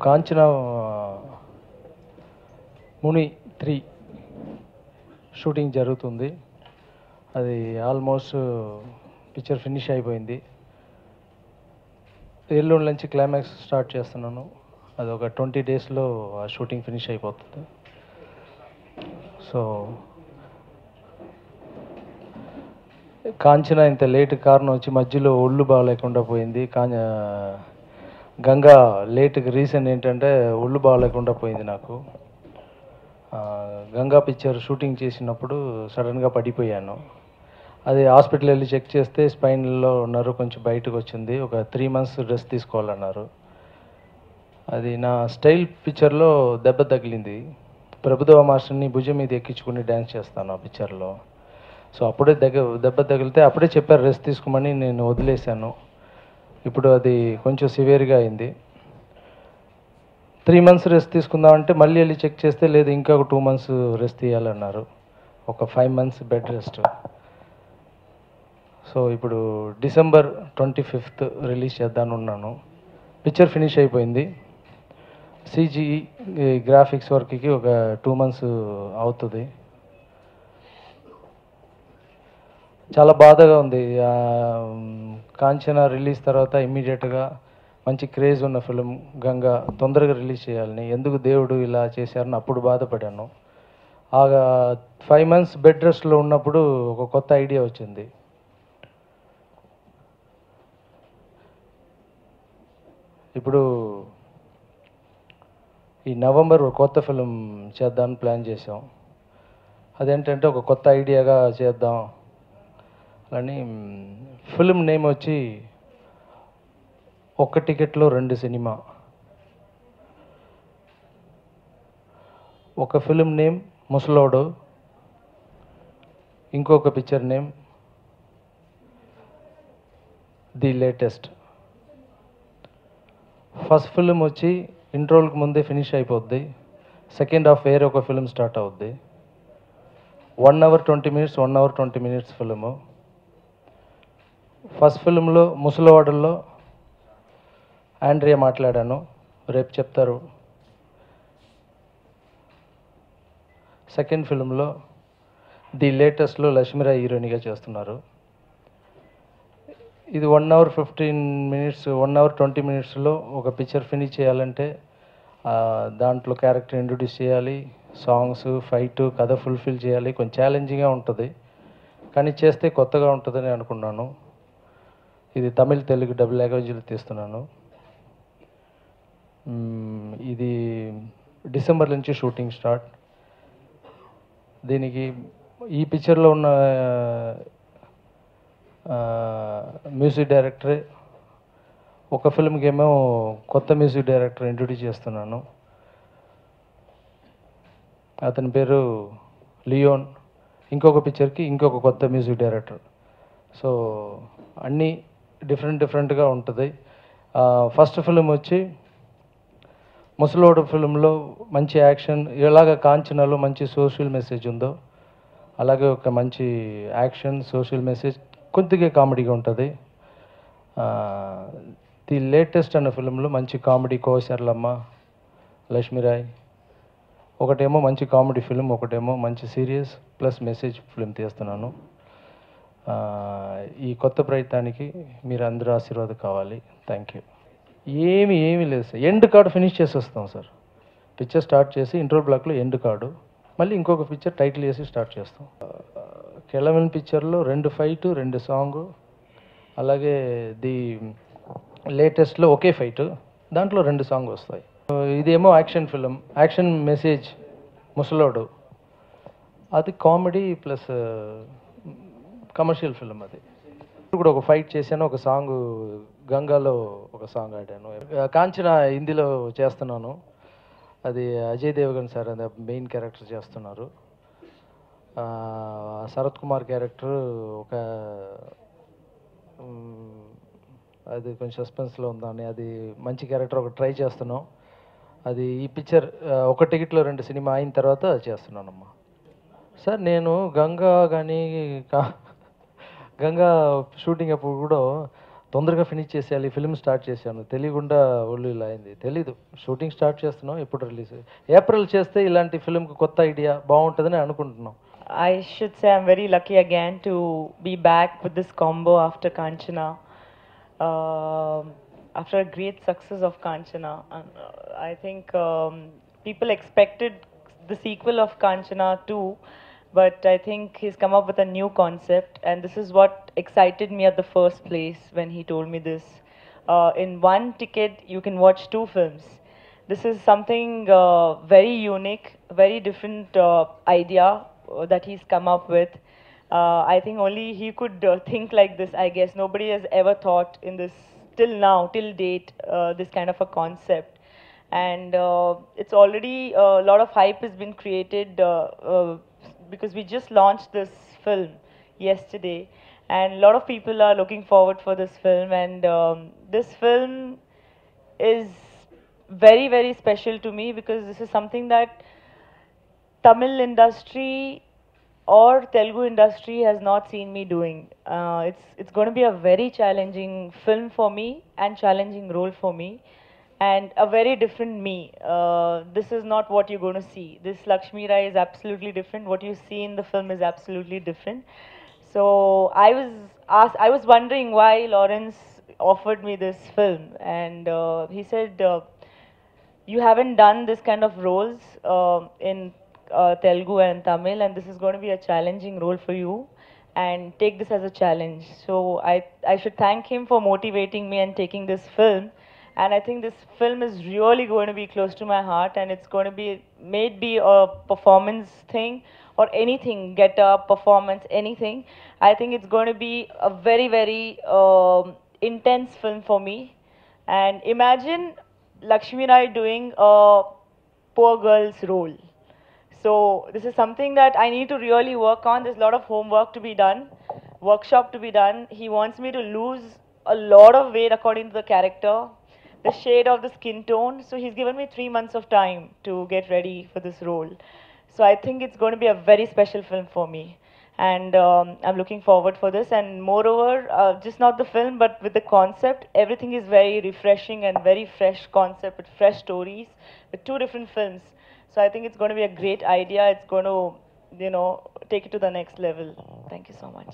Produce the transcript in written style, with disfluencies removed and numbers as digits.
కాంచన ముని 3 shooting జరుగుతుంది. అది almost picture finish అయిపోయింది. ఎల్లుండి నుంచి క్లైమాక్స్ స్టార్ట్ చేస్తున్నాను. అది ఒక 20 డేస్లో ఆ షూటింగ్ ఫినిష్ అయిపోతుంది. సో కాంచన ఇంత లేట్ కారణం వచ్చి మధ్యలో ఒళ్ళు బాగాలేకుండా పోయింది. గంగా లేట్కి రీజన్ ఏంటంటే ఒళ్ళు బాగాలేకుండా పోయింది నాకు. గంగా పిక్చర్ షూటింగ్ చేసినప్పుడు సడన్గా పడిపోయాను. అది హాస్పిటల్ వెళ్ళి చెక్ చేస్తే స్పైన్లో నర్వ్ కొంచెం బయటకు వచ్చింది. ఒక 3 months రెస్ట్ తీసుకోవాలన్నారు. అది నా స్టైల్ పిక్చర్లో దెబ్బ తగిలింది. ప్రభుదేవ మాస్టర్ని భుజం మీద ఎక్కించుకుని డ్యాన్స్ చేస్తాను ఆ పిక్చర్లో. సో అప్పుడే దెబ్బ తగిలితే అప్పుడే చెప్పారు రెస్ట్ తీసుకోమని, నేను వదిలేశాను. ఇప్పుడు అది కొంచెం సివియర్గా అయింది. 3 months రెస్ట్ తీసుకుందామంటే మళ్ళీ వెళ్ళి చెక్ చేస్తే లేదు, ఇంకా ఒక 2 months రెస్ట్ తీయాలన్నారు. ఒక 5 months బెడ్ రెస్ట్. సో ఇప్పుడు December 25th రిలీజ్ చేద్దానున్నాను. పిక్చర్ ఫినిష్ అయిపోయింది. CGI గ్రాఫిక్స్ వర్క్కి ఒక 2 months అవుతుంది. చాలా బాధగా ఉంది. కాంచన రిలీజ్ తర్వాత ఇమ్మీడియట్గా మంచి క్రేజ్ ఉన్న ఫిలిం గంగా తొందరగా రిలీజ్ చేయాలని, ఎందుకు దేవుడు ఇలా చేశారని అప్పుడు బాధపడాను. ఆ 5 months బెడ్ రెస్ట్లో ఉన్నప్పుడు ఒక కొత్త ఐడియా వచ్చింది. ఇప్పుడు ఈ నవంబర్ ఒక కొత్త ఫిలిం చేద్దామని ప్లాన్ చేసాం. అదేంటంటే ఒక కొత్త ఐడియాగా చేద్దాం అని. ఫిలిం నేమ్ వచ్చి ఒక్క టికెట్లో 2 సినిమా. ఒక ఫిలిం నేమ్ ముసలోడు, ఇంకొక picture name the latest. First film వచ్చి ఇంట్రోల్కి ముందే ఫినిష్ అయిపోద్ది. సెకండ్ హాఫ్ వేరే ఒక ఫిలిం స్టార్ట్ అవుద్ది. 1 hour 20 minutes 1 hour 20 minutes film. First ఫిలింలో ముసలివాడల్లో ఆండ్రియా మాట్లాడాను, రేపు చెప్తారు. సెకండ్ ఫిలింలో ది లేటెస్ట్లో లక్ష్మీరాయ్ హీరోయిన్గా చేస్తున్నారు. ఇది 1 hour 15 minutes 1 hour 20 minutesలో ఒక పిక్చర్ ఫినిష్ చేయాలంటే దాంట్లో క్యారెక్టర్ ఇంట్రొడ్యూస్ చేయాలి, సాంగ్స్, ఫైట్, కథ ఫుల్ఫిల్ చేయాలి. కొంచెం ఛాలెంజింగ్గా ఉంటుంది, కానీ చేస్తే కొత్తగా ఉంటుందని అనుకున్నాను. ఇది తమిళ్, తెలుగు డబుల్ లాంగ్వేజ్లో తీస్తున్నాను. ఇది డిసెంబర్ నుంచి షూటింగ్ స్టార్ట్. దీనికి ఈ పిక్చర్లో ఉన్న మ్యూజిక్ డైరెక్టరే. ఒక ఫిల్మ్కి ఏమో కొత్త మ్యూజిక్ డైరెక్టర్ ఇంట్రొడ్యూస్ చేస్తున్నాను. అతని పేరు లియోన్. ఇంకొక పిక్చర్కి ఇంకొక కొత్త మ్యూజిక్ డైరెక్టర్. సో అన్నీ డిఫరెంట్గా ఉంటుంది. ఫస్ట్ ఫిలిం వచ్చి ముసలోడు ఫిలింలో మంచి యాక్షన్, ఎలాగ కాంచనాలో మంచి సోషల్ మెసేజ్ ఉందో అలాగే ఒక మంచి యాక్షన్, సోషల్ మెసేజ్, కొద్దిగా కామెడీగా ఉంటుంది. ది లేటెస్ట్ అన్న ఫిలింలో మంచి కామెడీ, కోసర్లమ్మ, లక్ష్మీరాయ్. ఒకటేమో మంచి కామెడీ ఫిలిం, ఒకటేమో మంచి సీరియస్ ప్లస్ మెసేజ్ ఫిలిం తీస్తున్నాను. ఈ కొత్త ప్రయత్నానికి మీరు అందరూ ఆశీర్వాదం కావాలి. Thank you. ఏమీ లేదు సార్. ఎండ్ కార్డు ఫినిష్ చేసి వస్తాం సార్. పిక్చర్ స్టార్ట్ చేసి ఇంట్రో బ్లాక్లో ఎండ్ కార్డు, మళ్ళీ ఇంకొక పిక్చర్ టైటిల్ వేసి స్టార్ట్ చేస్తాం. కెలవెన్ పిక్చర్లో 2 ఫైటు 2 సాంగు, అలాగే ది లేటెస్ట్లో ఒకే ఫైటు, దాంట్లో 2 సాంగ్ వస్తాయి. ఇదేమో యాక్షన్ ఫిలిం, యాక్షన్ మెసేజ్ ముసలోడు. అది కామెడీ ప్లస్ కమర్షియల్ ఫిలిం. అది కూడా ఒక ఫైట్ చేశాను, ఒక సాంగ్ గంగాలో ఒక సాంగ్ ఆడాను. కాంచన హిందీలో చేస్తున్నాను. అది అజయ్ దేవగన్ సార్ అది మెయిన్ క్యారెక్టర్ చేస్తున్నారు. శరత్ కుమార్ క్యారెక్టర్ ఒక అది కొంచెం సస్పెన్స్లో ఉందని, అది మంచి క్యారెక్టర్ ఒక ట్రై చేస్తున్నాం. అది ఈ పిక్చర్ ఒక టికెట్లో 2 సినిమా అయిన తర్వాత చేస్తున్నానమ్మా. సార్ నేను గంగా షూటింగ్ అప్పుడు కూడా తొందరగా ఫినిష్ చేసేయాలి, ఫిల్మ్ స్టార్ట్ చేశాను, తెలియకుండా ఒళ్ళు ఇలా అయింది. తెలీదు, షూటింగ్ స్టార్ట్ చేస్తున్నాం, ఎప్పుడు రిలీజ్. ఏప్రిల్ చేస్తే ఇలాంటి ఫిల్మ్కి కొత్త ఐడియా బాగుంటుందని అనుకుంటున్నాం. I should say I'm very lucky again to be back with this combo after Kanchana. After a great success of Kanchana, and, I think people expected the sequel of Kanchana too, but I think he's come up with a new concept, and this is what excited me at the first place when he told me this. In one ticket, you can watch two films. This is something very unique, very different idea that he's come up with. I think only he could think like this. I guess nobody has ever thought in this till now, till date, this kind of a concept. And it's already a lot of hype has been created because we just launched this film yesterday, and a lot of people are looking forward for this film. And this film is very, very special to me because this is something that Tamil industry or Telugu industry has not seen me doing. It's going to be a very challenging film for me and challenging role for me, and a very different me. This is not what you're going to see. This Lakshmi Rai is absolutely different. What you see in the film is absolutely different. So I was wondering why Lawrence offered me this film, and he said, you haven't done this kind of roles in Telugu and Tamil, and this is going to be a challenging role for you, and take this as a challenge. So I should thank him for motivating me and taking this film. And I think this film is really going to be close to my heart, and it's going to be made be a performance thing or anything, get up, performance, anything. I think it's going to be a very, very intense film for me. And imagine Lakshmi Rai doing a poor girl's role. So this is something that I need to really work on. There's a lot of homework to be done, workshop to be done. He wants me to lose a lot of weight according to the character, the shade of the skin tone. So he's given me 3 months of time to get ready for this role. So I think it's going to be a very special film for me. And I'm looking forward for this. And moreover, just not the film, but with the concept, everything is very refreshing and very fresh concept with fresh stories, with two different films. So I think it's going to be a great idea. It's going to, take it to the next level. Thank you so much.